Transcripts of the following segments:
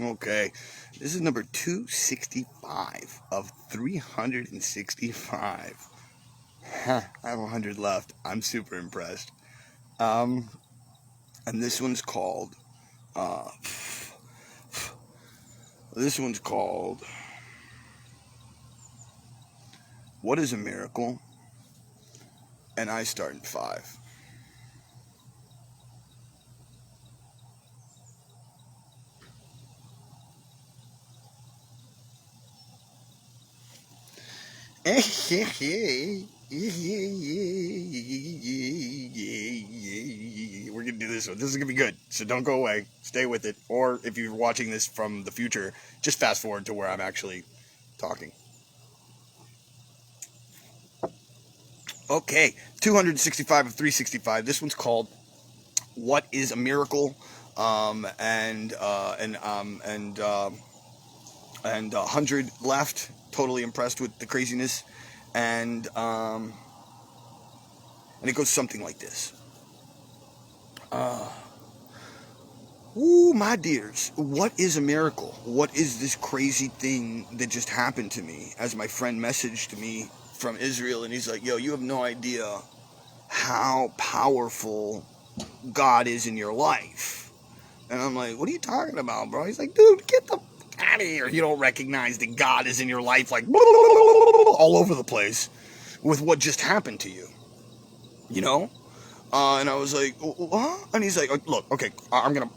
Okay, this is number 265 of 365. I have 100 left. I'm super impressed. Um, and this one's called, uh, this one's called, What is a Miracle? And I start in 5. We're gonna do this one. This is gonna be good. So don't go away. Stay with it. Or if you're watching this from the future, just fast forward to where I'm actually talking. Okay, 265 of 365. This one's called "What Is a Miracle?" And 100 left. Totally impressed with the craziness, and it goes something like this. Ooh, my dears, what is a miracle? What is this crazy thing that just happened to me? As my friend messaged me from Israel, and he's like, yo, you have no idea how powerful God is in your life. And I'm like, what are you talking about, bro? He's like, dude, get the fuck out of here. You don't recognize that God is in your life like all over the place with what just happened to you. You know? And I was like, what? And he's like, look, okay, I'm going to...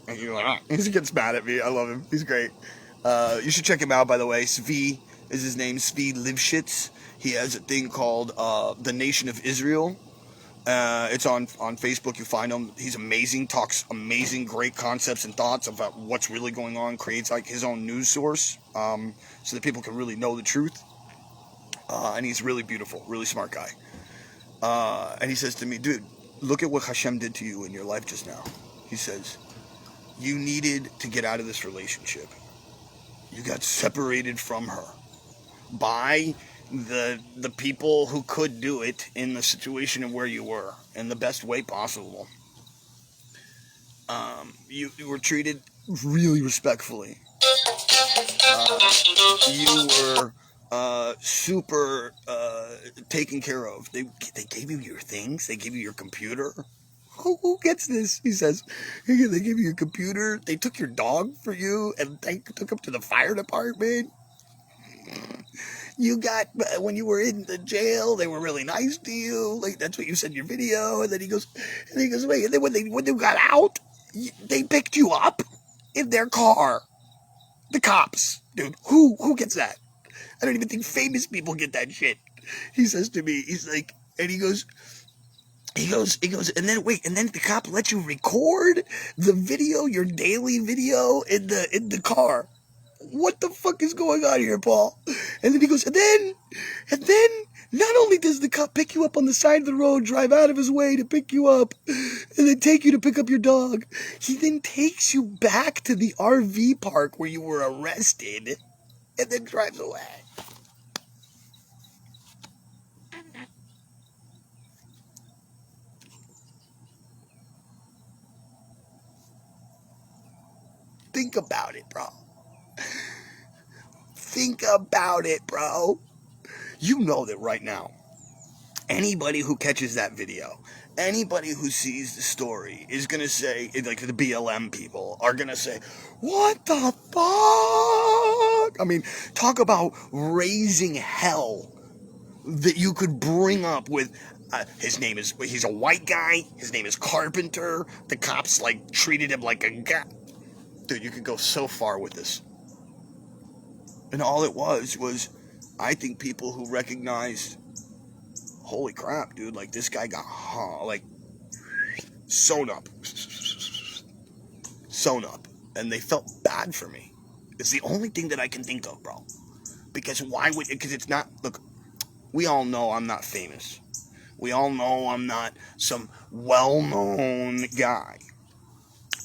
He gets mad at me. I love him. He's great. You should check him out, by the way. Svi is his name. Svi Livshitz. He has a thing called The Nation of Israel. It's on Facebook. You find him. He's amazing. Talks amazing, great concepts and thoughts about what's really going on. Creates like his own news source so that people can really know the truth. And he's really beautiful. Really smart guy. And he says to me, dude, look at what Hashem did to you in your life just now. He says, you needed to get out of this relationship. You got separated from her by the people who could do it in the situation of where you were in the best way possible. You were treated really respectfully. You were super taken care of. They gave you your things. They gave you your computer. Who gets this? He says, they gave you your computer. They took your dog for you, and they took him to the fire department. You got, when you were in the jail, they were really nice to you. Like, that's what you said in your video. And then he goes, wait, and then when they got out, they picked you up in their car. The cops. Dude, who gets that? I don't even think famous people get that shit. He says to me, he's like, and he goes, and then wait, and then the cop lets you record the video, your daily video in the car. What the fuck is going on here, Paul? And then he goes, and then, not only does the cop pick you up on the side of the road, drive out of his way to pick you up, and then take you to pick up your dog, he then takes you back to the RV park where you were arrested, and then drives away. Think about it, bro. Think about it, bro. You know that right now, anybody who catches that video, anybody who sees the story is going to say, like the BLM people are going to say, what the fuck? I mean, talk about raising hell that you could bring up with, he's a white guy, his name is Carpenter, the cops like treated him like a guy. Dude, you could go so far with this. And all it was, I think people who recognized, holy crap, dude, like this guy got, like, sewn up. And they felt bad for me. It's the only thing that I can think of, bro. Because it's not, look, we all know I'm not famous. We all know I'm not some well-known guy.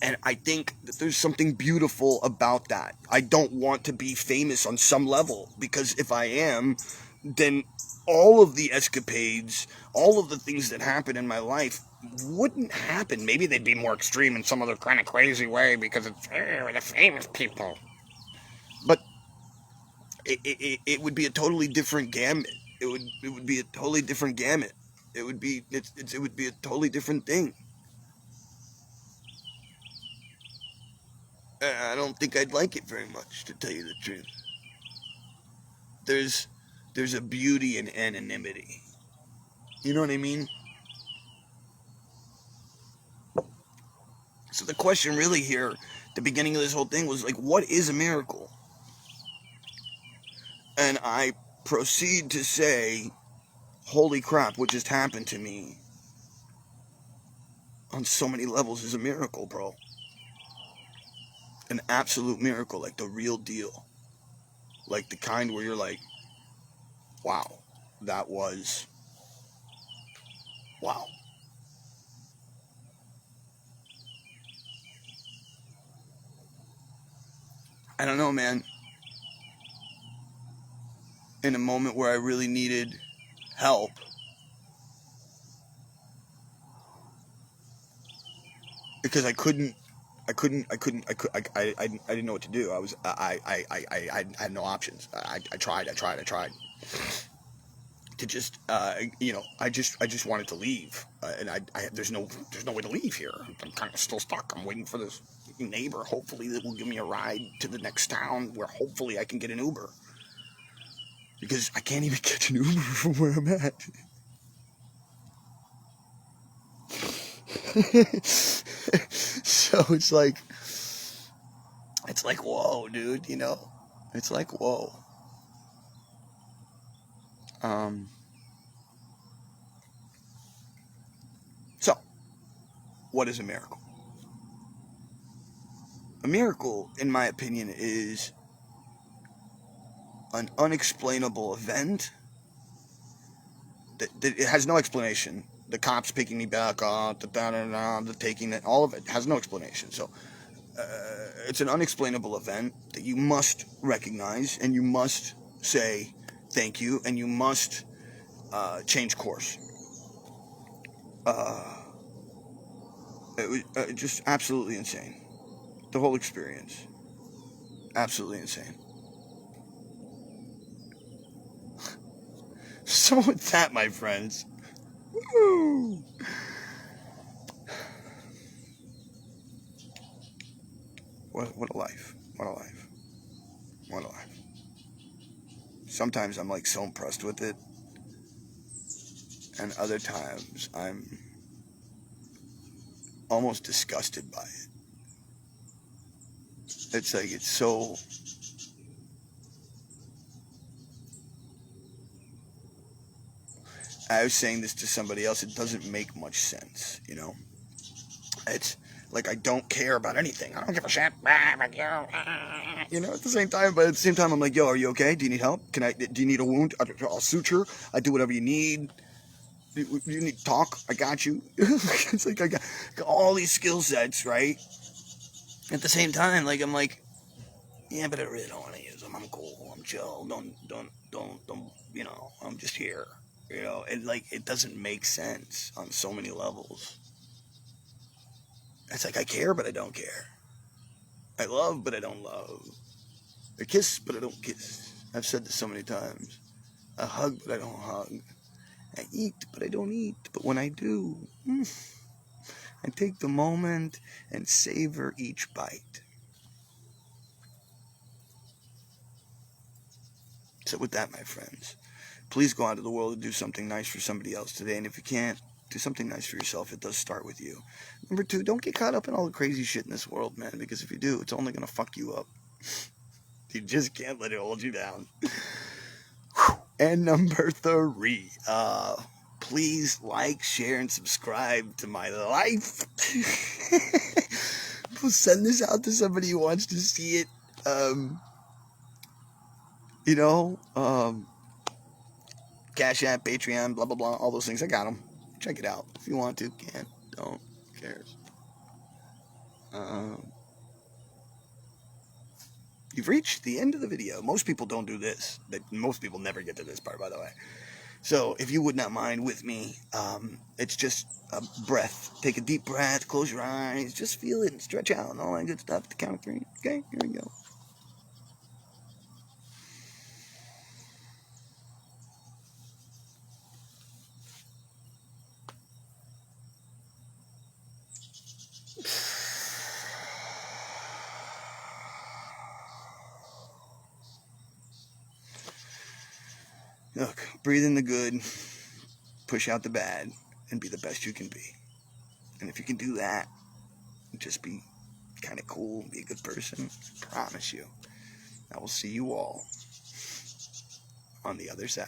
And I think that there's something beautiful about that. I don't want to be famous on some level, because if I am, then all of the escapades, all of the things that happen in my life wouldn't happen. Maybe they'd be more extreme in some other kind of crazy way because it's the famous people. But it would be a totally different gamut. It would be a totally different gamut. It would be a totally different thing. I don't think I'd like it very much, to tell you the truth. There's there's a beauty in anonymity. You know what I mean? So the question really here, the beginning of this whole thing was like, what is a miracle? And I proceed to say, holy crap, what just happened to me on so many levels is a miracle, bro. An absolute miracle, like the real deal. Like the kind where you're like, wow, that was, wow. I don't know, man. In a moment where I really needed help, because I didn't know what to do. I had no options. I tried to just, I just wanted to leave, and there's no way to leave here. I'm kind of still stuck. I'm waiting for this neighbor, hopefully, that will give me a ride to the next town, where hopefully I can get an Uber, because I can't even get an Uber from where I'm at. So it's like, whoa, dude, it's like, whoa. Um, so, what is a miracle? A miracle, in my opinion, is an unexplainable event that it has no explanation. The cops picking me back up, the taking it, all of it has no explanation. So, it's an unexplainable event that you must recognize, and you must say thank you, and you must change course. Uh, it was just absolutely insane. The whole experience, absolutely insane. So with that, my friends, woo, what a life! What a life! What a life! Sometimes I'm like so impressed with it, and other times I'm almost disgusted by it. It's like it's so. I was saying this to somebody else. It doesn't make much sense, you know. It's like I don't care about anything. I don't give a shit. You know, at the same time, but at the same time, I'm like, yo, are you okay? Do you need help? Do you need a wound? I'll suture. I do whatever you need. You need to talk. I got you. It's like I got all these skill sets, right? At the same time, like I'm like, yeah, but I really don't want to use them. I'm cool. I'm chill. Don't. You know, I'm just here. You know, and like it doesn't make sense on so many levels. It's like I care, but I don't care. I love, but I don't love. I kiss, but I don't kiss. I've said this so many times. I hug, but I don't hug. I eat, but I don't eat. But when I do, I take the moment and savor each bite. So with that, my friends, please go out into the world and do something nice for somebody else today. And if you can't, do something nice for yourself. It does start with you. Number two, don't get caught up in all the crazy shit in this world, man, because if you do, it's only going to fuck you up. You just can't let it hold you down. And number three, please like, share, and subscribe to my life. Send this out to somebody who wants to see it. You know, Cash App, Patreon, blah, blah, blah, all those things. I got them. Check it out. If you want to, can. Don't. Who cares? You've reached the end of the video. Most people don't do this. Most people never get to this part, by the way. So, if you would not mind with me, it's just a breath. Take a deep breath, close your eyes, just feel it and stretch out and all that good stuff at the count of three. Okay, here we go. Look, breathe in the good, push out the bad, and be the best you can be. And if you can do that, just be kind of cool, be a good person, promise you, I will see you all on the other side.